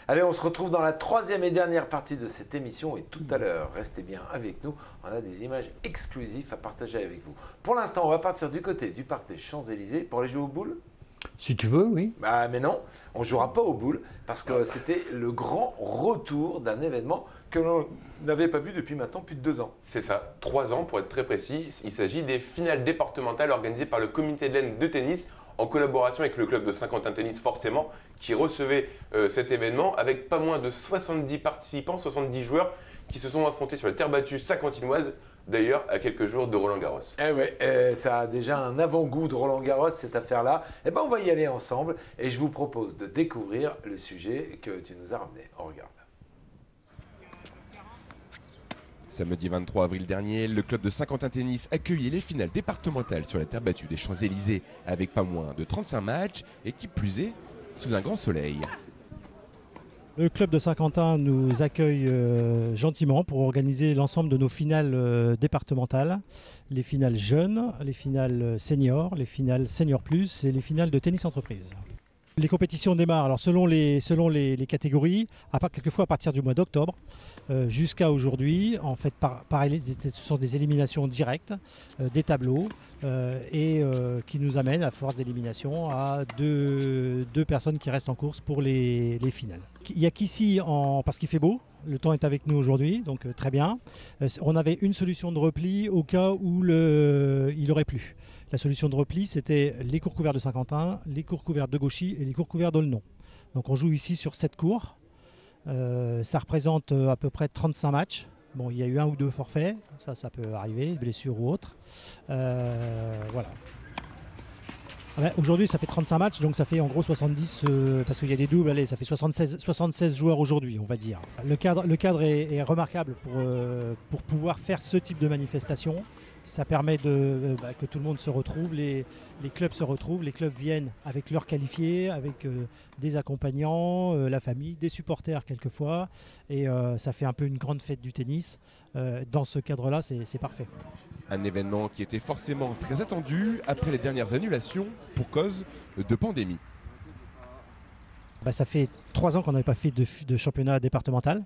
Allez, on se retrouve dans la troisième et dernière partie de cette émission et tout à l'heure, restez bien avec nous, on a des images exclusives à partager avec vous. Pour l'instant, on va partir du côté du parc des Champs-Élysées pour aller jouer aux boules. Si tu veux, oui. Bah, mais non, on ne jouera pas aux boules parce que c'était le grand retour d'un événement que l'on n'avait pas vu depuis maintenant plus de 2 ans. C'est ça, 3 ans pour être très précis. Il s'agit des finales départementales organisées par le comité de l'Aisne de tennis en collaboration avec le club de Saint-Quentin Tennis forcément, qui recevait cet événement avec pas moins de 70 participants, 70 joueurs qui se sont affrontés sur la terre battue saint-quentinoise, d'ailleurs à quelques jours de Roland-Garros. Eh ouais, ça a déjà un avant-goût de Roland-Garros cette affaire-là. Eh ben on va y aller ensemble et je vous propose de découvrir le sujet que tu nous as ramené. On regarde. Samedi 23 avril dernier, le club de Saint-Quentin Tennis accueillait les finales départementales sur la terre battue des Champs-Élysées avec pas moins de 35 matchs et qui plus est, sous un grand soleil. Le club de Saint-Quentin nous accueille gentiment pour organiser l'ensemble de nos finales départementales, les finales jeunes, les finales seniors, les finales senior plus et les finales de tennis entreprise. Les compétitions démarrent alors selon les catégories, quelquefois à partir du mois d'octobre jusqu'à aujourd'hui. En fait, ce sont des éliminations directes, des tableaux et qui nous amènent à force d'élimination à deux personnes qui restent en course pour les finales. Il n'y a qu'ici, parce qu'il fait beau, le temps est avec nous aujourd'hui, donc très bien. On avait une solution de repli au cas où il aurait plu. La solution de repli, c'était les cours couverts de Saint-Quentin, les cours couverts de Gauchy et les cours couverts d'Aulnon. Donc on joue ici sur 7 cours. Ça représente à peu près 35 matchs. Bon, il y a eu 1 ou 2 forfaits, ça peut arriver, blessures ou autres. Voilà. Aujourd'hui, ça fait 35 matchs, donc ça fait en gros 70, parce qu'il y a des doubles, allez, ça fait 76 joueurs aujourd'hui, on va dire. Le cadre est remarquable pour pouvoir faire ce type de manifestation. Ça permet que tout le monde se retrouve, les clubs se retrouvent, les clubs viennent avec leurs qualifiés, avec des accompagnants, la famille, des supporters quelquefois. Et ça fait un peu une grande fête du tennis. Dans ce cadre-là, c'est parfait. Un événement qui était forcément très attendu après les dernières annulations pour cause de pandémie. Ça fait 3 ans qu'on n'avait pas fait de championnat départemental,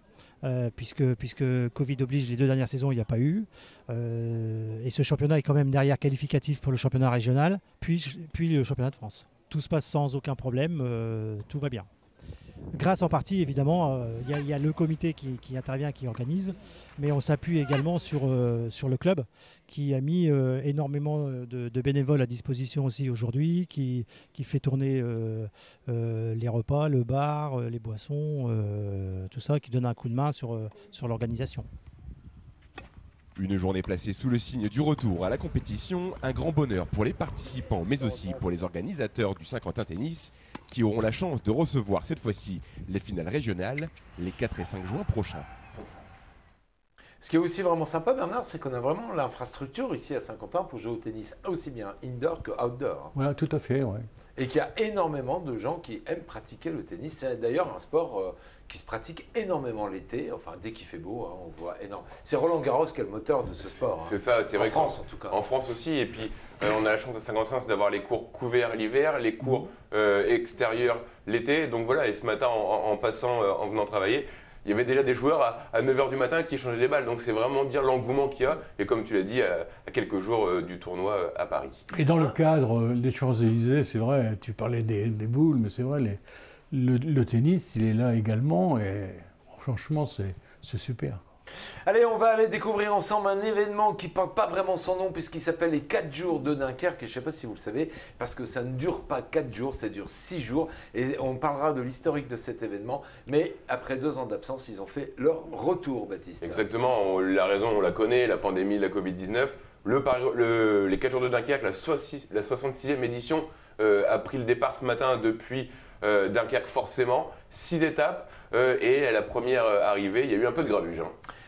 puisque Covid oblige, les 2 dernières saisons, il n'y a pas eu. Et ce championnat est quand même derrière qualificatif pour le championnat régional, puis le championnat de France. Tout se passe sans aucun problème, tout va bien. Grâce en partie, évidemment, il y a le comité qui intervient, qui organise, mais on s'appuie également sur le club qui a mis énormément de bénévoles à disposition aussi aujourd'hui, qui fait tourner les repas, le bar, les boissons, tout ça, qui donne un coup de main sur l'organisation. Une journée placée sous le signe du retour à la compétition, un grand bonheur pour les participants mais aussi pour les organisateurs du Saint-Quentin Tennis qui auront la chance de recevoir cette fois-ci les finales régionales les 4 et 5 juin prochains. Ce qui est aussi vraiment sympa, Bernard, c'est qu'on a vraiment l'infrastructure ici à Saint-Quentin pour jouer au tennis aussi bien indoor que outdoor. Voilà, tout à fait, ouais. Et qu'il y a énormément de gens qui aiment pratiquer le tennis. C'est d'ailleurs un sport qui se pratique énormément l'été. Enfin, dès qu'il fait beau, hein, on voit énorme. C'est Roland Garros qui est le moteur de ce sport. C'est ça, c'est vrai. En France, en tout cas. En France aussi. Et puis, on a la chance à Saint-Quentin d'avoir les cours couverts l'hiver, les cours extérieurs l'été. Donc voilà, et ce matin, en passant, en venant travailler, il y avait déjà des joueurs à 9h du matin qui échangeaient les balles. Donc c'est vraiment dire l'engouement qu'il y a. Et comme tu l'as dit, à quelques jours du tournoi à Paris. Et dans le cadre des Champs-Élysées, c'est vrai, tu parlais des boules, mais c'est vrai, le tennis, il est là également. Et franchement, c'est super. Allez, on va aller découvrir ensemble un événement qui ne porte pas vraiment son nom puisqu'il s'appelle les 4 jours de Dunkerque. Et je ne sais pas si vous le savez, parce que ça ne dure pas 4 jours, ça dure 6 jours. Et on parlera de l'historique de cet événement. Mais après 2 ans d'absence, ils ont fait leur retour, Baptiste. Exactement, la raison, on la connaît, la pandémie, la Covid-19. Les 4 jours de Dunkerque, la 66e édition, a pris le départ ce matin depuis Dunkerque forcément. 6 étapes et à la première arrivée, il y a eu un peu de grabuge.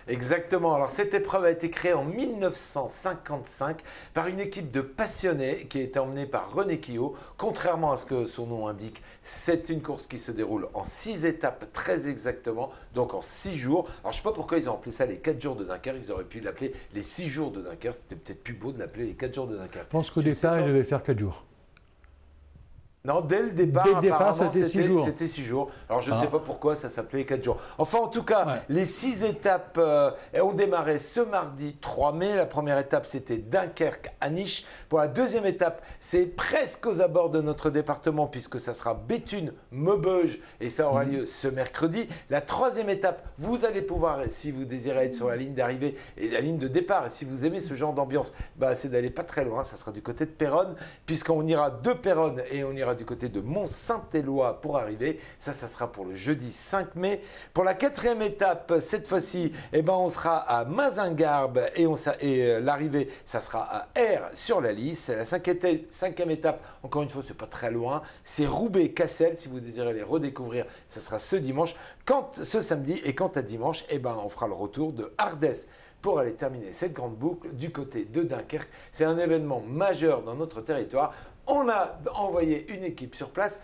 Exactement. Alors cette épreuve a été créée en 1955 par une équipe de passionnés qui a été emmenée par René Quillot. Contrairement à ce que son nom indique, c'est une course qui se déroule en 6 étapes très exactement, donc en 6 jours. Alors je ne sais pas pourquoi ils ont appelé ça les 4 jours de Dunkerque, ils auraient pu l'appeler les 6 jours de Dunkerque. C'était peut-être plus beau de l'appeler les 4 jours de Dunkerque. Je pense qu'au départ, il devait faire 4 jours. Non, dès le départ, c'était 6 jours. C'était 6 jours. Alors, je ne sais pas pourquoi ça s'appelait 4 jours. Enfin, en tout cas, Ouais. les 6 étapes ont démarré ce mardi 3 mai. La première étape, c'était Dunkerque-Aniche. Pour la deuxième étape, c'est presque aux abords de notre département, puisque ça sera Béthune-Maubeuge et ça aura lieu ce mercredi. La troisième étape, vous allez pouvoir, si vous désirez être sur la ligne d'arrivée et la ligne de départ, et si vous aimez ce genre d'ambiance, c'est d'aller pas très loin. Ça sera du côté de Péronne, puisqu'on ira de Péronne et on ira du côté de Mont-Saint-Éloi pour arriver. Ça sera pour le jeudi 5 mai. Pour la quatrième étape, cette fois-ci, on sera à Mazingarbe et l'arrivée, ça sera à Aire-sur-la-Lys. La cinquième étape, encore une fois, c'est pas très loin. C'est Roubaix-Cassel. Si vous désirez les redécouvrir, ça sera ce dimanche. Ce samedi et quant à dimanche, on fera le retour de Ardèche pour aller terminer cette grande boucle du côté de Dunkerque. C'est un événement majeur dans notre territoire. On a envoyé une équipe sur place,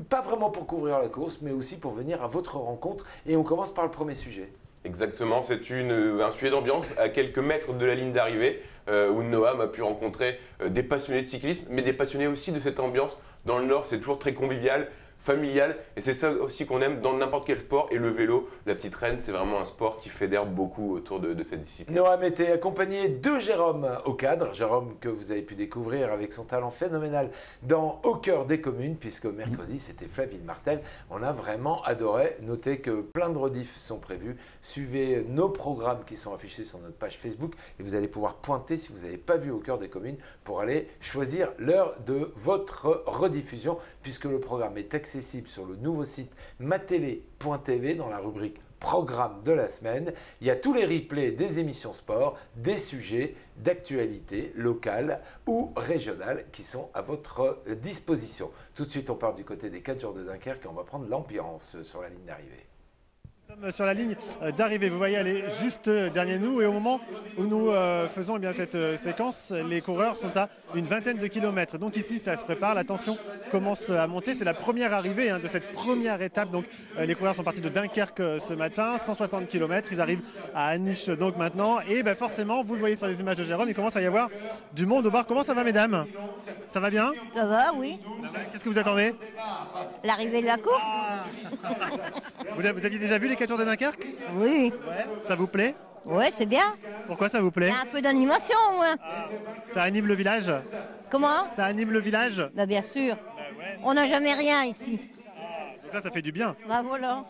pas vraiment pour couvrir la course, mais aussi pour venir à votre rencontre. Et on commence par le premier sujet. Exactement, c'est un sujet d'ambiance à quelques mètres de la ligne d'arrivée où Noam a pu rencontrer des passionnés de cyclisme, mais des passionnés aussi de cette ambiance. Dans le Nord, c'est toujours très convivial, familial, et c'est ça aussi qu'on aime dans n'importe quel sport. Et le vélo, la petite reine, c'est vraiment un sport qui fédère beaucoup autour de cette discipline. Noam était accompagné de Jérôme au cadre, Jérôme que vous avez pu découvrir avec son talent phénoménal dans Au cœur des communes, puisque mercredi c'était Flaville Martel. On a vraiment adoré. Notez que plein de rediffs sont prévus. Suivez nos programmes qui sont affichés sur notre page Facebook et vous allez pouvoir pointer si vous n'avez pas vu Au cœur des communes pour aller choisir l'heure de votre rediffusion, puisque le programme est accessible sur le nouveau site matélé.tv dans la rubrique Programme de la semaine. Il y a tous les replays des émissions sport, des sujets d'actualité locale ou régionale qui sont à votre disposition. Tout de suite, on part du côté des 4 jours de Dunkerque et on va prendre l'ambiance sur la ligne d'arrivée. Nous sommes sur la ligne d'arrivée, vous voyez, elle est juste derrière nous et au moment où nous faisons cette séquence, les coureurs sont à une vingtaine de kilomètres. Donc ici, ça se prépare, la tension commence à monter. C'est la première arrivée de cette première étape. Donc les coureurs sont partis de Dunkerque ce matin, 160 km. Ils arrivent à Aniche donc maintenant. Et forcément, vous le voyez sur les images de Jérôme, il commence à y avoir du monde au bar. Comment ça va, mesdames? Ça va bien? Ça va, oui. Qu'est-ce que vous attendez? L'arrivée de la course? Vous aviez déjà vu les 4 jours de Dunkerque? Oui. Ça vous plaît? Ouais, c'est bien. Pourquoi ça vous Il plaît? y a un peu d'animation, ouais. Ça anime le village? Comment? Ça anime le village? Bien sûr. On n'a jamais rien ici. Donc là, ça fait du bien. Voilà.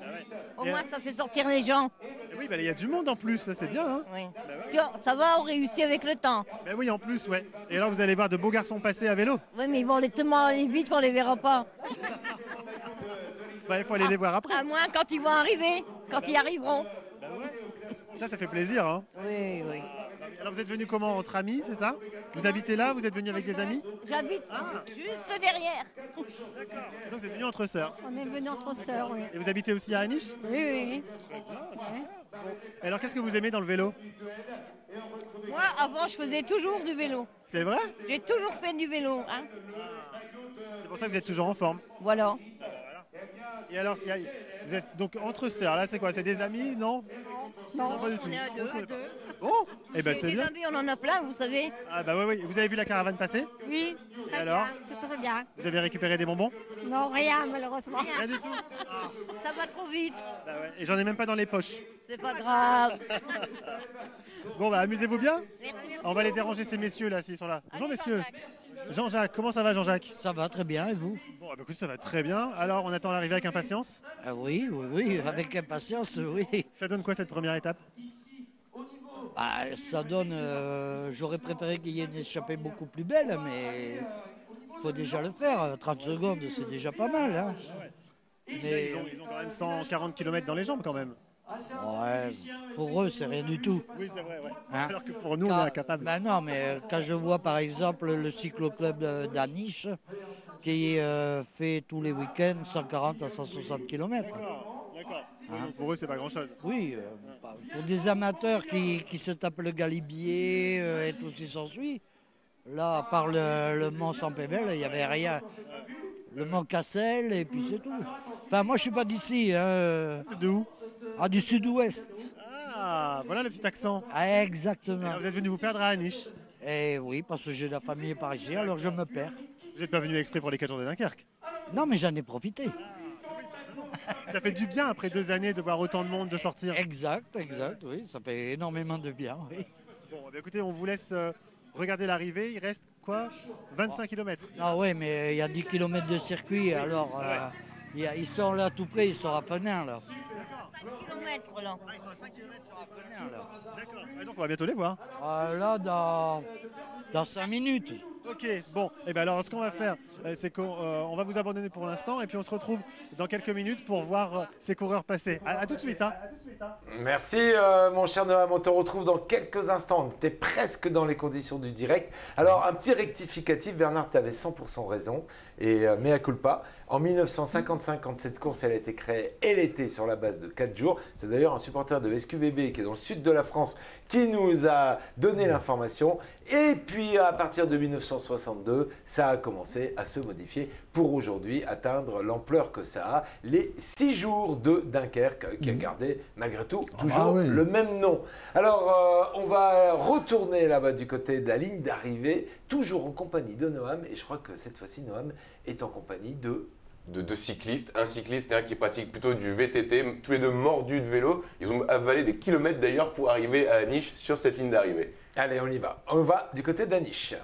Au moins, ça fait sortir les gens. Et oui, il y a du monde en plus, ça, c'est bien. Hein? Oui. Puis, ça va, on réussit avec le temps. Oui, en plus, ouais. Et alors, vous allez voir de beaux garçons passer à vélo? Oui, mais ils vont tellement aller vite qu'on les verra pas. Il faut aller les voir après. À moins quand ils vont arriver, quand ils arriveront. Ça fait plaisir. Hein? Oui, oui. Alors, vous êtes venus comment? Entre amis, c'est ça? Vous habitez là? Vous êtes venus avec des amis? J'habite juste derrière. D'accord. Donc, vous êtes venus entre sœurs. On est venus entre sœurs, oui. Et vous habitez aussi à Aniche? Oui. Et alors, qu'est-ce que vous aimez dans le vélo? Moi, avant, je faisais toujours du vélo. C'est vrai? J'ai toujours fait du vélo. Hein. C'est pour ça que vous êtes toujours en forme. Voilà. Et alors, vous êtes donc entre sœurs, là c'est quoi? C'est des amis, non? Non, pas du tout. on est à deux. On se connaît pas. Oh, eh ben c'est Des bien. amis, on en a plein, vous savez. Ah bah oui. Vous avez vu la caravane passer? Oui, Et alors? très bien. Vous avez récupéré des bonbons? Non, rien malheureusement. Rien du tout. Ça va trop vite. Bah ouais. Et j'en ai même pas dans les poches. C'est pas grave. Bon amusez-vous bien. On va les déranger ces messieurs là s'ils sont là. Bonjour messieurs. Jean-Jacques, comment ça va Jean-Jacques? Ça va très bien, et vous? Bon, écoute, ça va très bien. Alors, on attend l'arrivée avec impatience? Oui, avec impatience, oui. Ça donne quoi cette première étape? Ça donne... J'aurais préféré qu'il y ait une échappée beaucoup plus belle, mais il faut déjà le faire. 30 secondes, c'est déjà pas mal. Hein. Mais... Ils ont quand même 140 km dans les jambes quand même. Ouais, pour eux, c'est rien du tout. Oui, c'est vrai, ouais. Hein? Alors que pour nous, on est incapable. Non, mais quand je vois par exemple le cycloclub d'Aniche, qui fait tous les week-ends 140 à 160 km. D'accord. Hein. Pour eux, c'est pas grand-chose. Oui, pour des amateurs qui se tapent le galibier et tout ce qui s'ensuit, là, à part le Mont Saint-Pével, il n'y avait rien. Le Mont Cassel, et puis c'est tout. Enfin, moi, je suis pas d'ici. Hein. C'est de où? Ah, du sud-ouest. Ah, voilà le petit accent. Ah, exactement. Alors, vous êtes venu vous perdre à Aniche. Et oui, parce que j'ai de la famille par ici, alors je me perds. Vous n'êtes pas venu exprès pour les 4 jours de Dunkerque. Non, mais j'en ai profité. Ça fait du bien après 2 années de voir autant de monde de sortir. Exact, oui, ça fait énormément de bien, oui. Bon, bah, écoutez, on vous laisse regarder l'arrivée. Il reste quoi? 25 km. Ah oui, mais il y a 10 km de circuit, alors ils sont là tout près, ils sont à Fenin, là. 5 km là. Ils sont à 5 km sur Appenay, là. D'accord. Et donc on va bientôt les voir. Là, dans 5 minutes. Ok, bon. Et bien alors ce qu'on va faire, c'est qu'on va vous abandonner pour l'instant et puis on se retrouve dans quelques minutes pour voir ces coureurs passer. À tout de suite. Hein. Merci mon cher Noam, on te retrouve dans quelques instants. Tu es presque dans les conditions du direct. Alors un petit rectificatif, Bernard, tu avais 100% raison et mea culpa. En 1955, quand cette course elle a été créée, elle était sur la base de 4 jours. C'est d'ailleurs un supporter de SQBB qui est dans le sud de la France qui nous a donné l'information. Et puis à partir de 1962, ça a commencé à se modifier pour aujourd'hui atteindre l'ampleur que ça a. Les 6 jours de Dunkerque qui a gardé malgré tout toujours le même nom. Alors on va retourner là-bas du côté de la ligne d'arrivée, toujours en compagnie de Noam. Et je crois que cette fois-ci Noam est en compagnie de 2 cyclistes, un cycliste et un qui pratique plutôt du VTT, tous les deux mordus de vélo. Ils ont avalé des kilomètres d'ailleurs pour arriver à Aniche sur cette ligne d'arrivée. Allez, on y va. On va du côté d'Aniche.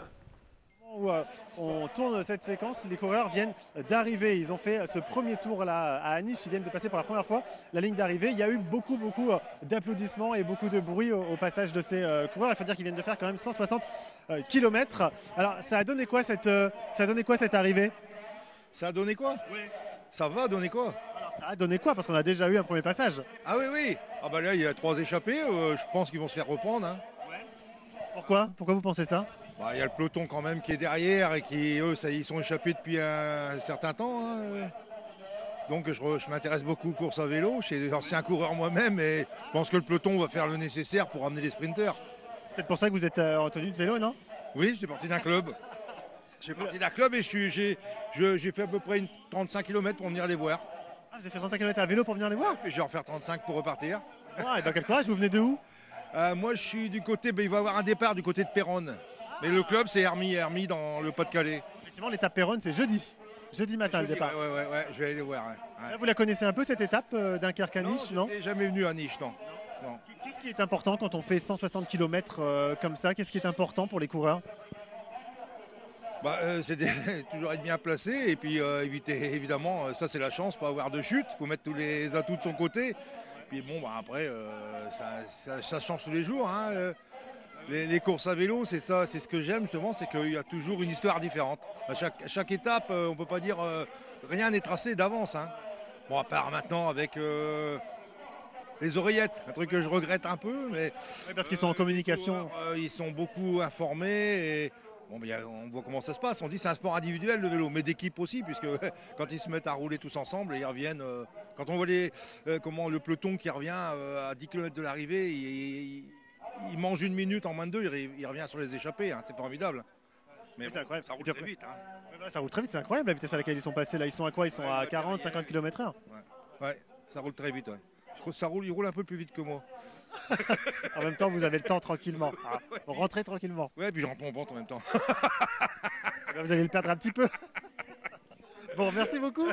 Où on tourne cette séquence, les coureurs viennent d'arriver. Ils ont fait ce premier tour là à Aniche. Ils viennent de passer pour la première fois la ligne d'arrivée. Il y a eu beaucoup d'applaudissements et beaucoup de bruit au passage de ces coureurs. Il faut dire qu'ils viennent de faire quand même 160 km. Alors, ça a donné quoi cette arrivée? Ça a donné quoi? Oui. Ça va donner quoi? Alors, ça a donné quoi? Parce qu'on a déjà eu un premier passage. Ah oui. Ah bah là, il y a 3 échappés. Je pense qu'ils vont se faire reprendre. Hein. Ouais. Pourquoi vous pensez ça? Bah, il y a le peloton quand même qui est derrière et qui, eux, ils sont échappés depuis un certain temps. Hein. Donc je m'intéresse beaucoup aux courses à vélo. Je suis ancien coureur moi-même et je pense que le peloton va faire le nécessaire pour amener les sprinters. C'est peut-être pour ça que vous êtes en tenue de vélo, non? Oui, je suis parti d'un club. J'ai parti d'un club et j'ai fait à peu près 35 km pour venir les voir. Ah, vous avez fait 35 km à vélo pour venir les voir? Et je vais en faire 35 pour repartir. Ah, et dans quel courage? Vous venez de où? Moi, je suis du côté, il va y avoir un départ du côté de Péronne. Mais le club, c'est Hermy dans le Pas-de-Calais. Effectivement, l'étape Péronne, c'est jeudi. Jeudi matin, le départ. Ouais, je vais aller les voir. Ouais. Là, vous la connaissez un peu, cette étape Dunkerque à Niche, non? Je n'ai jamais venu à Niche, non. Qu'est-ce qui est important quand on fait 160 km comme ça? Qu'est-ce qui est important pour les coureurs? C'est toujours être bien placé et puis éviter, évidemment, ça c'est la chance, pas avoir de chute. Il faut mettre tous les atouts de son côté. Puis bon, après, ça change tous les jours. Hein. Les courses à vélo, c'est ça, c'est ce que j'aime justement, c'est qu'il y a toujours une histoire différente. À chaque étape, on ne peut pas dire rien n'est tracé d'avance. Hein. Bon, à part maintenant avec les oreillettes, un truc que je regrette un peu, mais oui, parce qu'ils sont en communication. Ils sont beaucoup informés et bon, on voit comment ça se passe. On dit c'est un sport individuel le vélo, mais d'équipe aussi, puisque quand ils se mettent à rouler tous ensemble, ils reviennent. Quand on voit comment le peloton qui revient à 10 km de l'arrivée, il mange 1 minute en moins de 2, il revient sur les échappées. Hein, c'est formidable. Mais c'est incroyable. Ça roule très vite. Hein. Ça roule très vite, c'est incroyable la vitesse à laquelle ils sont passés. Là, ils sont à quoi? Ils sont à 40, 50 km/h. Ouais, ça roule très vite. Ouais. Je trouve que il roule un peu plus vite que moi. En même temps, vous avez le temps tranquillement. Rentrez tranquillement. Ouais, puis je rentre mon ventre en même temps. Vous allez le perdre un petit peu. Bon, merci beaucoup.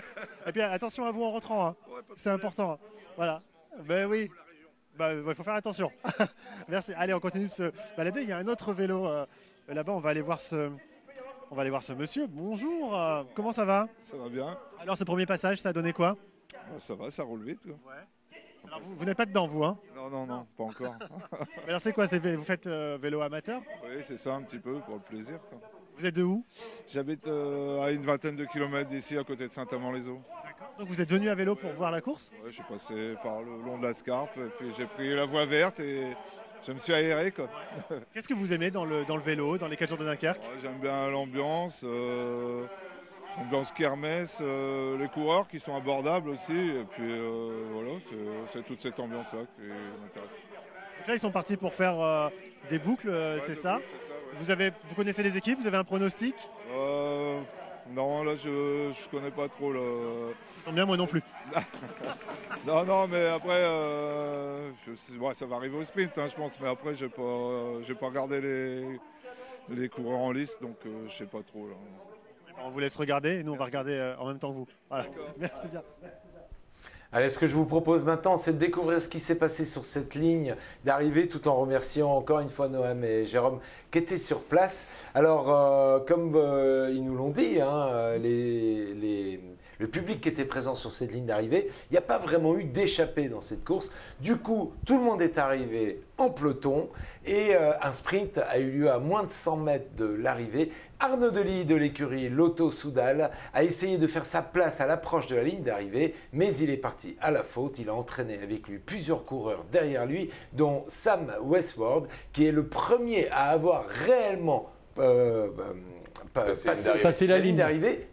Et puis attention à vous en rentrant. Hein. C'est important. Voilà. Ben oui. Il faut faire attention. Merci. Allez, on continue de se balader. Il y a un autre vélo là-bas. On va aller voir ce monsieur. Bonjour. Comment ça va? Ça va bien. Alors, ce premier passage, ça a donné quoi? Ça va, ça roule vite. Quoi. Ouais. Alors, vous n'êtes pas dedans, vous, hein? Non, pas encore. Alors, c'est quoi? Vous faites vélo amateur? Oui, c'est ça, un petit peu, pour le plaisir. Quoi. Vous êtes de où? J'habite à une vingtaine de kilomètres d'ici, à côté de Saint-Amand-les-Eaux. Donc vous êtes venu à vélo pour voir la course? Oui, je suis passé par le long de la Scarpe, et puis j'ai pris la voie verte et je me suis aéré. Quoi. Qu'est-ce que vous aimez dans le vélo, dans les 4 jours de Dunkerque? J'aime bien l'ambiance. ambiance kermesse, les coureurs qui sont abordables aussi, et puis voilà, c'est toute cette ambiance-là qui m'intéresse. Donc là, ils sont partis pour faire des boucles, c'est ça, ouais. Vous connaissez les équipes, vous avez un pronostic? Non, là, je connais pas trop. Tant bien, moi non plus. non, mais après, ça va arriver au sprint, hein, je pense. Mais après, j'ai pas regardé les coureurs en liste, donc je sais pas trop. Là. On vous laisse regarder et nous, on va regarder en même temps que vous. Voilà. Merci bien. Allez, ce que je vous propose maintenant, c'est de découvrir ce qui s'est passé sur cette ligne d'arrivée, tout en remerciant encore une fois Noam et Jérôme qui étaient sur place. Alors, comme ils nous l'ont dit, hein, le public qui était présent sur cette ligne d'arrivée, il n'y a pas vraiment eu d'échappée dans cette course. Du coup, tout le monde est arrivé en peloton et un sprint a eu lieu à moins de 100 mètres de l'arrivée. Arnaud Delis de l'écurie Lotto Soudal a essayé de faire sa place à l'approche de la ligne d'arrivée, mais il est parti à la faute. Il a entraîné avec lui plusieurs coureurs derrière lui, dont Sam Westward, qui est le premier à avoir réellement passé la ligne d'arrivée,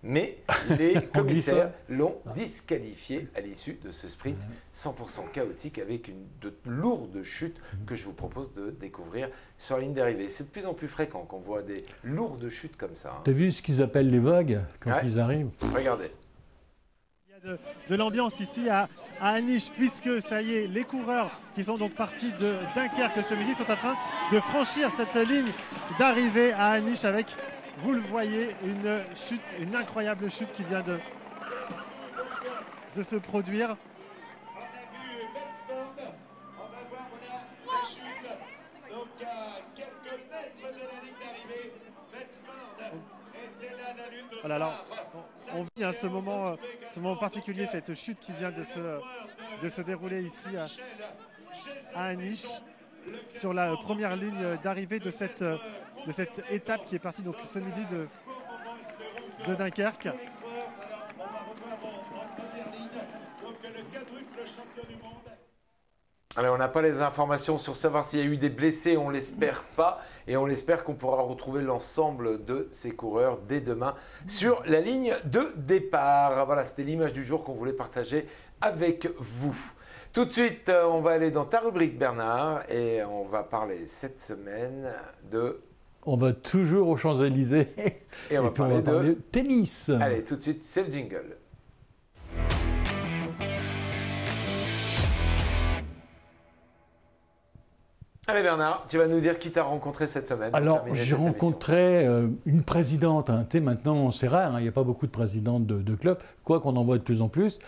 mais les commissaires l'ont disqualifié à l'issue de ce sprint 100% chaotique avec de lourdes chutes que je vous propose de découvrir sur la ligne d'arrivée. C'est de plus en plus fréquent qu'on voit des lourdes chutes comme ça. Hein. Tu as vu ce qu'ils appellent les vagues quand ils arrivent? Regardez. Il y a de l'ambiance ici à Aniche, puisque ça y est, les coureurs qui sont donc partis de Dunkerque ce midi sont en train de franchir cette ligne d'arrivée à Aniche avec... Vous le voyez, une incroyable chute qui vient de se produire. Voilà, alors, on vit ce moment particulier, cette chute qui vient de se dérouler ici à Aniche, sur la première ligne d'arrivée de cette étape qui est partie donc ce midi de Dunkerque. Alors, on n'a pas les informations sur savoir s'il y a eu des blessés, on ne l'espère pas. Et on espère qu'on pourra retrouver l'ensemble de ces coureurs dès demain sur la ligne de départ. Voilà, c'était l'image du jour qu'on voulait partager avec vous. Tout de suite, on va aller dans ta rubrique, Bernard, et on va parler cette semaine de... On va toujours aux Champs-Élysées et on va parler de tennis. Allez, tout de suite, c'est le jingle. Allez Bernard, tu vas nous dire qui t'a rencontré cette semaine. Alors, j'ai rencontré une présidente. Hein. Maintenant, c'est rare, il n'y a pas beaucoup de présidentes de clubs, quoi qu'on en voit de plus en plus.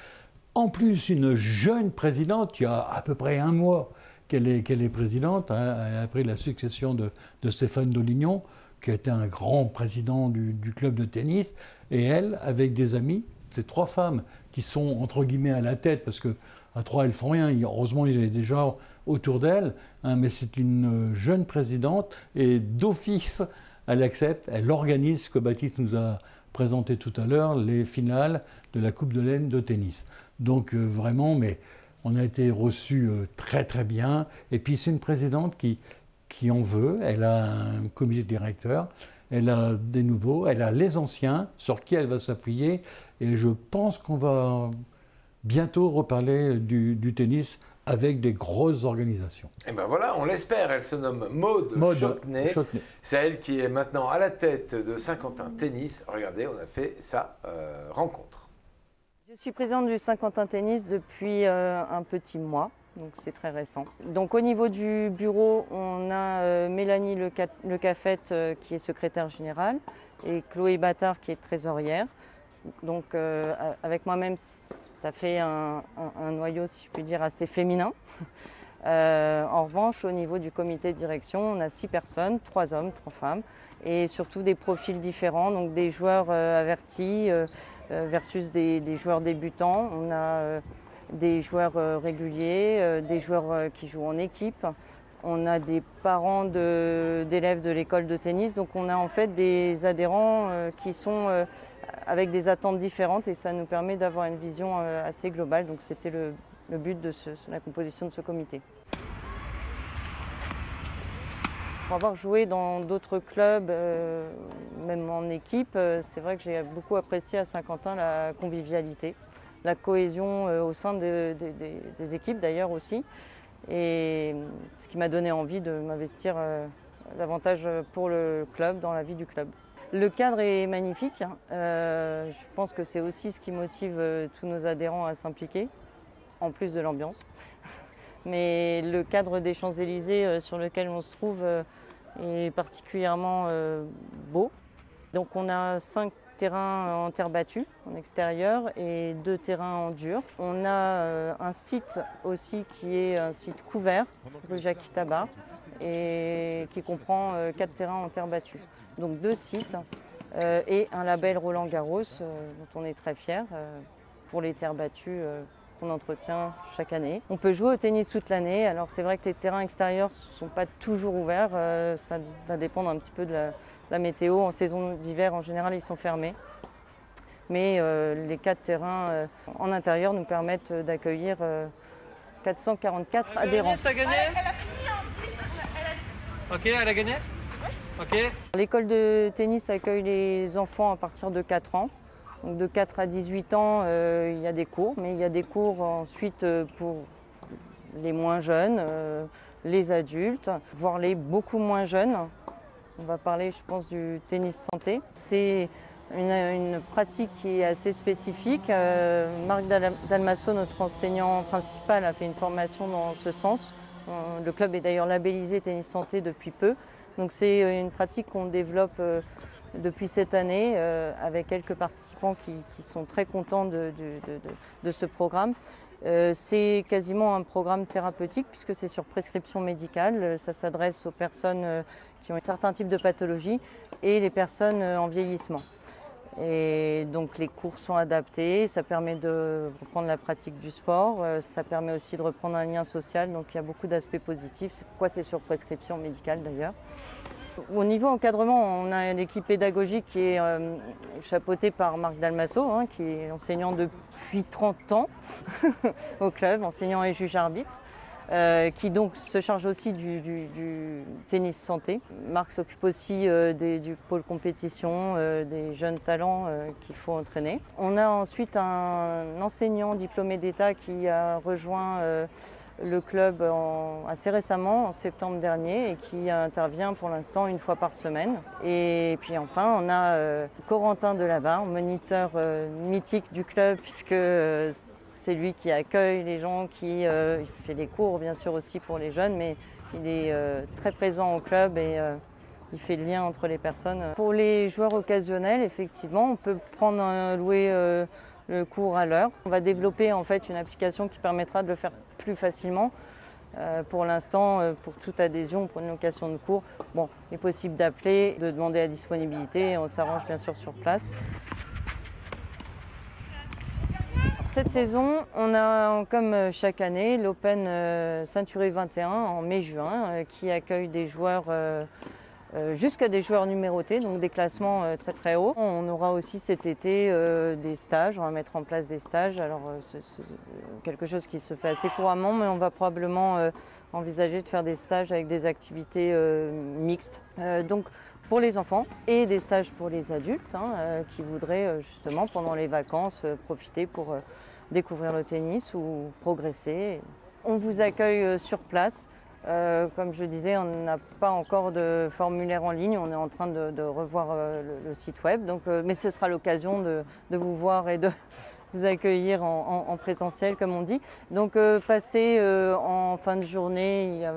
En plus, une jeune présidente, il y a à peu près un mois qu'elle est présidente. Hein. Elle a pris la succession de Stéphane Dolignon, qui a été un grand président du club de tennis. Et elle, avec des amis, c'est 3 femmes qui sont entre guillemets à la tête, parce qu'à 3, elles ne font rien. Heureusement, il y a des gens autour d'elle. Hein, mais c'est une jeune présidente et d'office, elle accepte, elle organise ce que Baptiste nous a présenté tout à l'heure, les finales de la Coupe de l'Aisne de tennis. Donc vraiment, mais on a été reçus très très bien. Et puis c'est une présidente qui en veut. Elle a un comité directeur, elle a des nouveaux, elle a les anciens sur qui elle va s'appuyer. Et je pense qu'on va bientôt reparler du tennis avec des grosses organisations. Et ben voilà, on l'espère. Elle se nomme Maude Chocnet. C'est elle qui est maintenant à la tête de Saint-Quentin Tennis. Regardez, on a fait sa rencontre. Je suis présidente du Saint-Quentin Tennis depuis un petit mois, donc c'est très récent. Donc au niveau du bureau, on a Mélanie Le Cafette qui est secrétaire générale et Chloé Battard qui est trésorière. Donc avec moi-même, ça fait un noyau, si je puis dire, assez féminin. En revanche, au niveau du comité de direction, on a 6 personnes, 3 hommes, 3 femmes, et surtout des profils différents, donc des joueurs avertis versus des joueurs débutants. On a des joueurs réguliers, des joueurs qui jouent en équipe. On a des parents d'élèves de l'école de tennis, donc on a en fait des adhérents qui sont avec des attentes différentes et ça nous permet d'avoir une vision assez globale. Donc c'était le but de la composition de ce comité. Pour avoir joué dans d'autres clubs, même en équipe, c'est vrai que j'ai beaucoup apprécié à Saint-Quentin la convivialité, la cohésion au sein des équipes d'ailleurs aussi, et ce qui m'a donné envie de m'investir davantage pour le club, dans la vie du club. Le cadre est magnifique, je pense que c'est aussi ce qui motive tous nos adhérents à s'impliquer, en plus de l'ambiance. Mais le cadre des Champs-Élysées sur lequel on se trouve est particulièrement beau. Donc on a 5 terrains en terre battue, en extérieur, et 2 terrains en dur. On a un site aussi qui est un site couvert, rue Jacques Tabar, et qui comprend 4 terrains en terre battue. Donc 2 sites et un label Roland Garros dont on est très fiers pour les terres battues qu'on entretient chaque année. On peut jouer au tennis toute l'année. Alors c'est vrai que les terrains extérieurs ne sont pas toujours ouverts. Ça va dépendre un petit peu de la météo. En saison d'hiver, en général, ils sont fermés. Mais les 4 terrains en intérieur nous permettent d'accueillir 444 adhérents. T'as gagné? Elle a fini en 10, elle a 10. Ok, elle a gagné? Ok. L'école de tennis accueille les enfants à partir de 4 ans. Donc de 4 à 18 ans, il y a des cours, mais il y a des cours ensuite pour les moins jeunes, les adultes, voire les beaucoup moins jeunes. On va parler, je pense, du tennis santé. C'est une pratique qui est assez spécifique. Marc Dalmasso, notre enseignant principal, a fait une formation dans ce sens. Le club est d'ailleurs labellisé tennis santé depuis peu. Donc c'est une pratique qu'on développe depuis cette année avec quelques participants qui sont très contents de ce programme. C'est quasiment un programme thérapeutique puisque c'est sur prescription médicale. Ça s'adresse aux personnes qui ont un certain type de pathologie et les personnes en vieillissement. Et donc les cours sont adaptés, ça permet de reprendre la pratique du sport, ça permet aussi de reprendre un lien social, donc il y a beaucoup d'aspects positifs. C'est pourquoi c'est sur prescription médicale d'ailleurs. Au niveau encadrement, on a une équipe pédagogique qui est chapeautée par Marc Dalmasso, qui est enseignant depuis 30 ans au club, enseignant et juge arbitre. Qui donc se charge aussi du tennis santé. Marc s'occupe aussi du pôle compétition, des jeunes talents qu'il faut entraîner. On a ensuite un enseignant diplômé d'État qui a rejoint le club assez récemment, en septembre dernier, et qui intervient pour l'instant 1 fois par semaine. Et puis enfin, on a Corentin Delabarre, moniteur mythique du club, puisque c'est lui qui accueille les gens, il fait des cours bien sûr aussi pour les jeunes, mais il est très présent au club et il fait le lien entre les personnes. Pour les joueurs occasionnels, effectivement, on peut louer le cours à l'heure. On va développer en fait une application qui permettra de le faire plus facilement. Pour l'instant, pour toute adhésion, pour une location de cours, il est possible d'appeler, de demander la disponibilité, on s'arrange bien sûr sur place. Cette saison, on a comme chaque année l'Open Ceinturé 21 en mai-juin qui accueille des joueurs jusqu'à des joueurs numérotés, donc des classements très très hauts. On aura aussi cet été des stages, on va mettre en place des stages. Alors c'est quelque chose qui se fait assez couramment, mais on va probablement envisager de faire des stages avec des activités mixtes. Donc pour les enfants et des stages pour les adultes qui voudraient justement pendant les vacances profiter pour découvrir le tennis ou progresser. On vous accueille sur place. Comme je disais, on n'a pas encore de formulaire en ligne, on est en train de revoir le site web, mais ce sera l'occasion de vous voir et de vous accueillir en présentiel comme on dit. Donc passez en fin de journée, il y a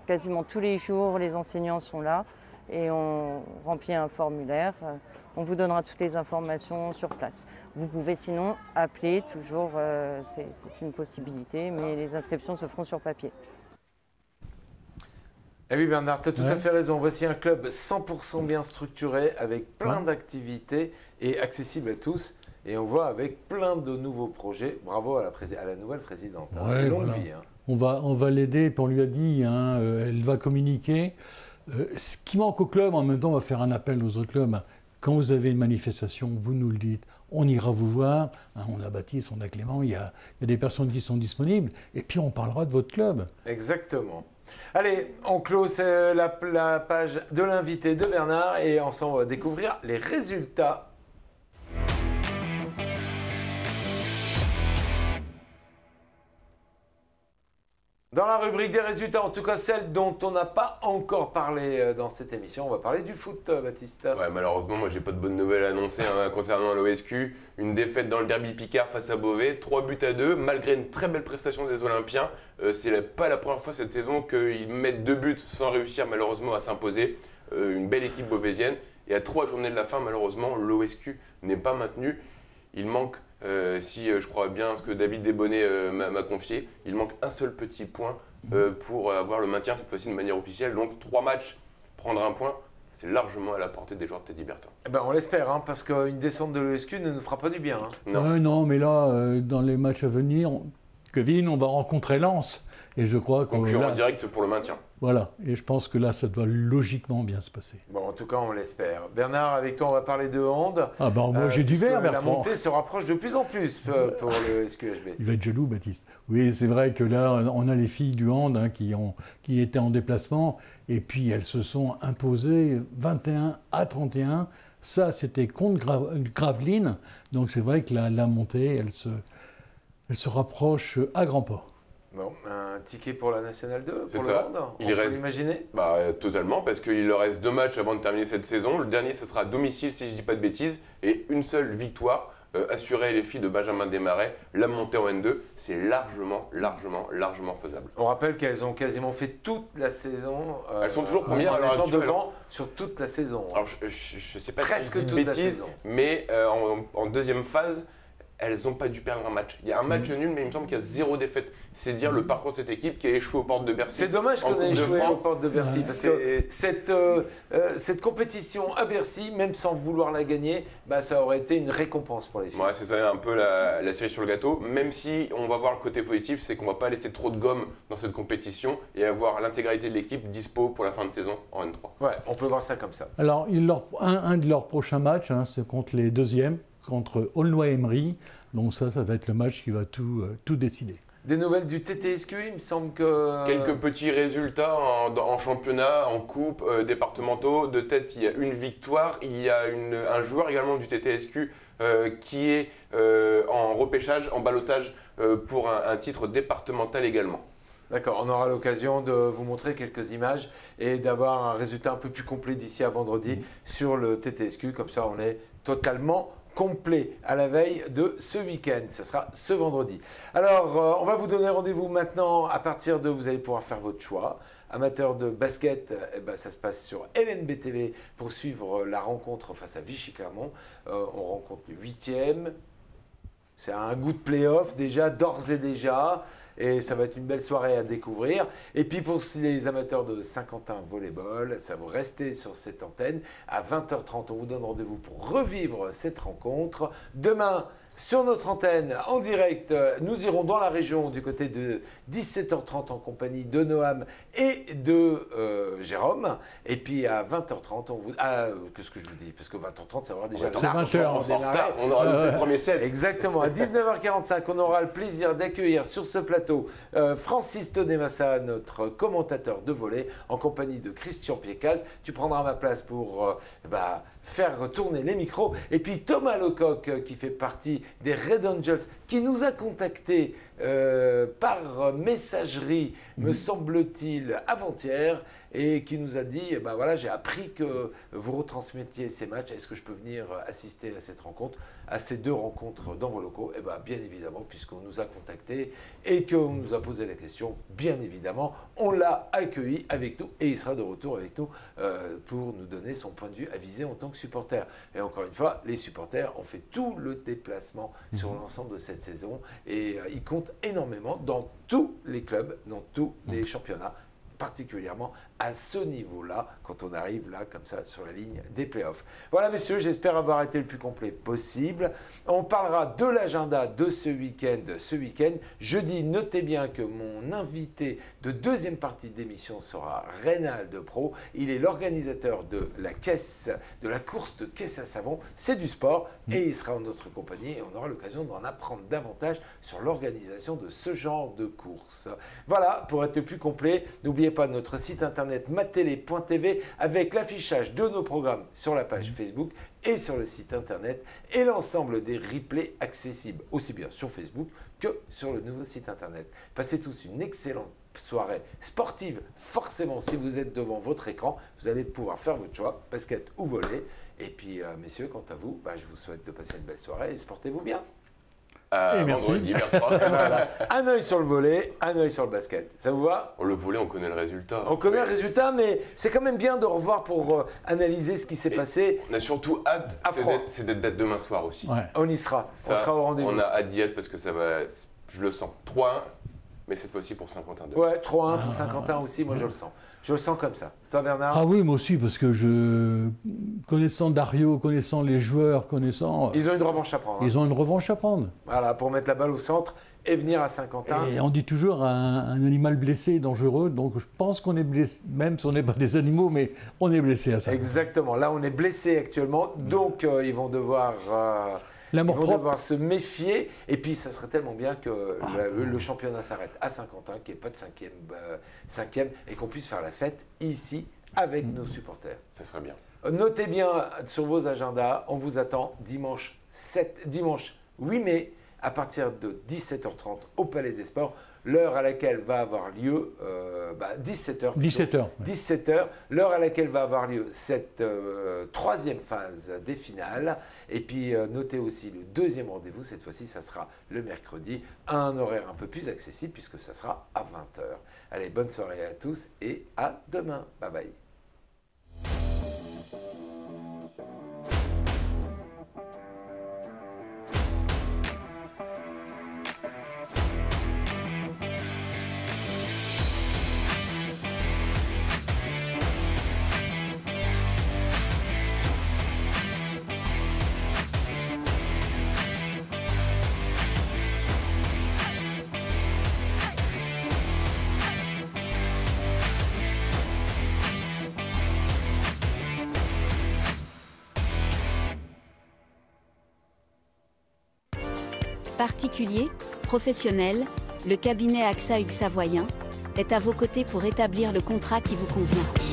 quasiment tous les jours, les enseignants sont là et on remplit un formulaire. On vous donnera toutes les informations sur place. Vous pouvez sinon appeler, toujours, c'est une possibilité, mais les inscriptions se feront sur papier. Eh oui Bernard, tu as tout à fait raison. Voici un club 100% bien structuré, avec plein d'activités et accessible à tous. Et on voit avec plein de nouveaux projets. Bravo à la nouvelle présidente. Longue vie. On va l'aider, puis on lui a dit, elle va communiquer. Ce qui manque au club, en même temps, on va faire un appel aux autres clubs. Quand vous avez une manifestation, vous nous le dites, on ira vous voir. On a Baptiste, on a Clément, il y a des personnes qui sont disponibles. Et puis on parlera de votre club. Exactement. Allez, on close la page de l'invité de Bernard et ensemble on va découvrir les résultats. Dans la rubrique des résultats, en tout cas celle dont on n'a pas encore parlé dans cette émission, on va parler du foot, Baptiste. Ouais, malheureusement, moi j'ai pas de bonnes nouvelles à annoncer concernant l'OSQ. Une défaite dans le derby Picard face à Beauvais, 3-2, malgré une très belle prestation des Olympiens. C'est pas la première fois cette saison qu'ils mettent 2 buts sans réussir malheureusement à s'imposer. Une belle équipe beauvaisienne. Et à 3 journées de la fin, malheureusement, l'OSQ n'est pas maintenu. Il manque, si je crois bien ce que David Desbonnets m'a confié, il manque un seul petit point pour avoir le maintien, cette fois-ci de manière officielle. Donc 3 matchs, prendre un point, c'est largement à la portée des joueurs de Teddy Berton. Eh ben, on l'espère, hein, parce qu'une descente de l'OSQ ne nous fera pas du bien. Hein. Non, mais là, dans les matchs à venir, Kevin, on va rencontrer Lens. Et je crois qu'on concurrent direct pour le maintien. Voilà, et je pense que là, ça doit logiquement bien se passer. Bon, en tout cas, on l'espère. Bernard, avec toi, on va parler de hand. Ah bah moi, j'ai du verre, Bertrand. La montée se rapproche de plus en plus pour le SQHB. Il va être jaloux, Baptiste. Oui, c'est vrai que là, on a les filles du hand qui étaient en déplacement, et puis elles se sont imposées 21-31. Ça, c'était contre Gravelines. Donc c'est vrai que la montée, elle se rapproche à grands pas. Bon, un ticket pour la Nationale 2, pour c'est le ça. hand, on Il peut reste... l'imaginer ? Totalement, parce qu'il leur reste 2 matchs avant de terminer cette saison. Le dernier, ce sera à domicile, si je ne dis pas de bêtises, et une seule victoire assurer les filles de Benjamin Desmarais. La montée en N2, c'est largement faisable. On rappelle qu'elles ont quasiment fait toute la saison. Elles sont toujours premières en étant devant sur toute la saison. Alors, je ne sais pas presque si je dis toute de la bêtises, saison. mais en deuxième phase, elles n'ont pas dû perdre un match. Il y a un match nul, mais il me semble qu'il y a 0 défaite. C'est dire le parcours de cette équipe qui a échoué aux portes de Bercy. C'est dommage qu'on ait échoué aux portes de Bercy, parce que cette compétition à Bercy, même sans vouloir la gagner, bah, ça aurait été une récompense pour les filles. Ouais, c'est ça, un peu la cerise sur le gâteau. Même si on va voir le côté positif, c'est qu'on ne va pas laisser trop de gomme dans cette compétition et avoir l'intégralité de l'équipe dispo pour la fin de saison en N3. Ouais, on peut voir ça comme ça. Alors, un de leurs prochains matchs, c'est contre les deuxièmes, contre Aulnoy-Emery. Donc ça va être le match qui va tout décider. Des nouvelles du TTSQ, il me semble que... Quelques petits résultats en championnat, en coupe, départementaux. De tête, il y a une victoire. Il y a un joueur également du TTSQ qui est en repêchage, en ballottage pour un titre départemental également. D'accord, on aura l'occasion de vous montrer quelques images et d'avoir un résultat un peu plus complet d'ici à vendredi sur le TTSQ. Comme ça, on est totalement complet à la veille de ce week-end. Ce sera ce vendredi. Alors, on va vous donner rendez-vous maintenant à partir de... Vous allez pouvoir faire votre choix. Amateurs de basket, ça se passe sur LNB TV pour suivre la rencontre face à Vichy-Clermont. On rencontre le 8e. C'est un goût de play-off déjà, d'ores et déjà. Et ça va être une belle soirée à découvrir. Et puis pour les amateurs de Saint-Quentin Volleyball, ça va rester sur cette antenne. À 20h30, on vous donne rendez-vous pour revivre cette rencontre. Demain, sur notre antenne, en direct, nous irons dans la région du côté de 17h30 en compagnie de Noam et de Jérôme. Et puis à 20h30, on vous... qu'est-ce que je vous dis? Parce que 20h30, ça aura déjà... On aura le premier set. Exactement. À 19h45, on aura le plaisir d'accueillir sur ce plateau Francis Todemassa, notre commentateur de volley, en compagnie de Christian Piecaz. Tu prendras ma place pour... faire tourner les micros. Et puis Thomas Lecoq, qui fait partie des Red Angels, qui nous a contactés par messagerie, me semble-t-il, avant-hier, et qui nous a dit, voilà, j'ai appris que vous retransmettiez ces matchs, est-ce que je peux venir assister à cette rencontre, à ces 2 rencontres dans vos locaux? Bien évidemment, puisqu'on nous a contactés et qu'on nous a posé la question, bien évidemment, on l'a accueilli avec nous et il sera de retour avec nous pour nous donner son point de vue avisé en tant que supporter. Et encore une fois, les supporters ont fait tout le déplacement sur l'ensemble de cette saison et ils comptent énormément dans tous les clubs, dans tous les championnats, particulièrement à ce niveau-là, quand on arrive là, comme ça, sur la ligne des playoffs. Voilà, messieurs, j'espère avoir été le plus complet possible. On parlera de l'agenda de ce week-end. Jeudi, notez bien que mon invité de deuxième partie d'émission sera Reynald Pro. Il est l'organisateur de la course de caisse à savon. C'est du sport et il sera en notre compagnie et on aura l'occasion d'en apprendre davantage sur l'organisation de ce genre de course. Voilà, pour être le plus complet, n'oubliez pas notre site internet matélé.tv avec l'affichage de nos programmes sur la page Facebook et sur le site internet et l'ensemble des replays accessibles aussi bien sur Facebook que sur le nouveau site internet. Passez tous une excellente soirée sportive. Forcément, si vous êtes devant votre écran, vous allez pouvoir faire votre choix, basket ou volley. Et puis, messieurs, quant à vous, je vous souhaite de passer une belle soirée et sportez-vous bien. Et merci. Vendredi, voilà. Un œil sur le volley, un œil sur le basket. Ça vous va? Le volley, on connaît le résultat. On connaît le résultat, mais c'est quand même bien de revoir pour analyser ce qui s'est passé. On a surtout hâte, c'est d'être demain soir aussi. Ouais. On y sera, on sera au rendez-vous. On a hâte d'y être parce que ça va, je le sens. 3-1, mais cette fois-ci pour Saint-Quentin 2. Ouais, 3-1 pour Saint-Quentin aussi, moi je le sens. Je le sens comme ça. Toi Bernard? Ah oui, moi aussi, parce que connaissant Dario, connaissant les joueurs, connaissant... Ils ont une revanche à prendre. Ils ont une revanche à prendre. Voilà, pour mettre la balle au centre et venir à Saint-Quentin. Et on dit toujours un animal blessé est dangereux, donc je pense qu'on est blessé, même si on n'est pas des animaux, mais on est blessé à ça. Exactement, là on est blessé actuellement, donc ils vont devoir... Ils vont devoir se méfier, et puis ça serait tellement bien que le championnat s'arrête à Saint-Quentin, qu'il n'y ait pas de cinquième, et qu'on puisse faire la fête ici avec nos supporters. Ça serait bien. Notez bien sur vos agendas, on vous attend dimanche 8 mai à partir de 17h30 au Palais des Sports, l'heure à laquelle va avoir lieu 17h. 17h, l'heure à laquelle va avoir lieu cette troisième phase des finales. Et puis notez aussi le deuxième rendez-vous, cette fois-ci ça sera le mercredi, à un horaire un peu plus accessible puisque ça sera à 20h. Allez, bonne soirée à tous et à demain. Bye bye. Particuliers, professionnels, le cabinet AXA Savoyen est à vos côtés pour établir le contrat qui vous convient.